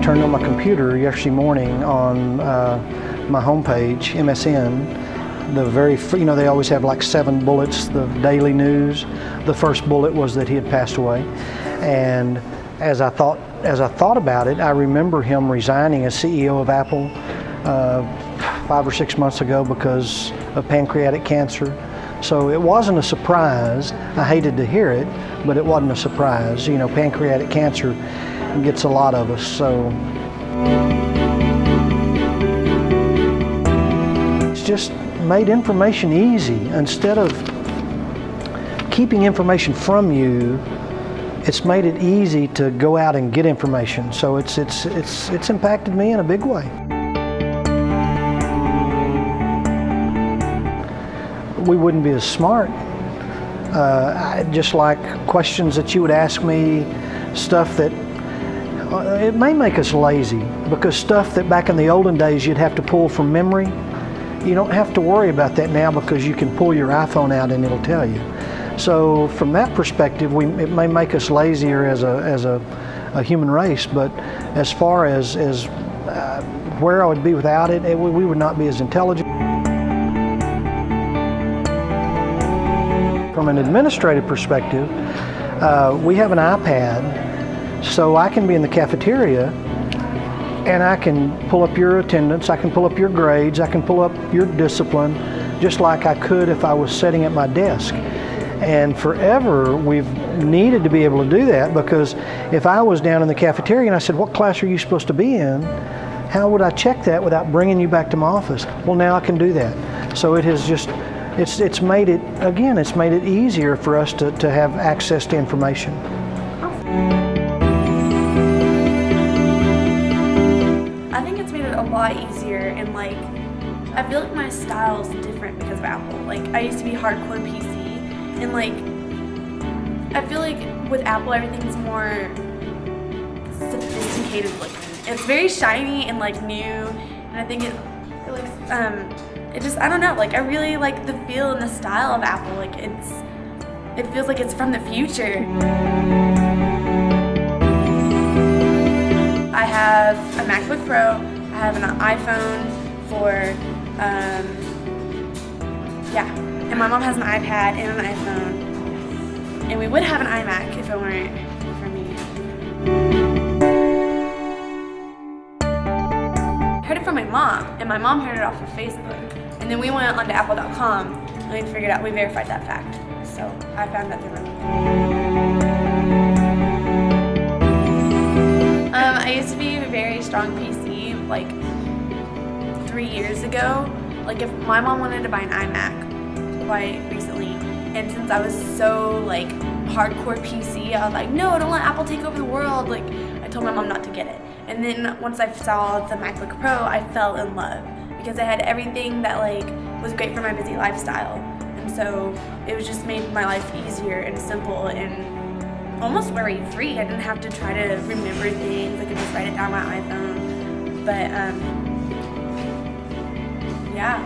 turned on my computer yesterday morning on my homepage, MSN, they always have like 7 bullets, the daily news. The first bullet was that he had passed away. And as I thought about it, I remember him resigning as CEO of Apple 5 or 6 months ago because of pancreatic cancer. So it wasn't a surprise. I hated to hear it, but it wasn't a surprise. You know, pancreatic cancer gets a lot of us, so. It's just made information easy. Instead of keeping information from you, it's made it easy to go out and get information. So it's impacted me in a big way. We wouldn't be as smart. Just like questions that you would ask me, stuff that, it may make us lazy, because stuff that back in the olden days you'd have to pull from memory, you don't have to worry about that now because you can pull your iPhone out and it'll tell you. So from that perspective, it may make us lazier as a human race, but as far as where I would be without it, we would not be as intelligent. From an administrative perspective, we have an iPad, so I can be in the cafeteria and I can pull up your attendance, I can pull up your grades, I can pull up your discipline, just like I could if I was sitting at my desk. And forever we've needed to be able to do that, because if I was down in the cafeteria and I said, "What class are you supposed to be in?" how would I check that without bringing you back to my office? Well, now I can do that. So it has just, it's made it, again, it's made it easier for us to have access to information. I think it's made it a lot easier, and like, I feel like my style is different because of Apple. Like, I used to be hardcore PC, and like, I feel like with Apple everything's more sophisticated looking. It's very shiny and like new, and I think it looks, it just, I don't know, like I really like the feel and the style of Apple. Like it feels like it's from the future. I have a MacBook Pro, I have an iPhone for, yeah, and my mom has an iPad and an iPhone, and we would have an iMac if it weren't for me. I heard it from my mom, and my mom heard it off of Facebook. And then we went onto apple.com and we figured out, we verified that fact. So I found that through my mom. I used to be a very strong PC like 3 years ago. Like if my mom wanted to buy an iMac quite recently, and since I was so like hardcore PC, I was like, no, don't let Apple take over the world. Like I told my mom not to get it. And then once I saw the MacBook Pro, I fell in love, because I had everything that like was great for my busy lifestyle. And so it was just made my life easier and simple and almost worry-free. I didn't have to try to remember things. I could just write it down on my iPhone. But yeah.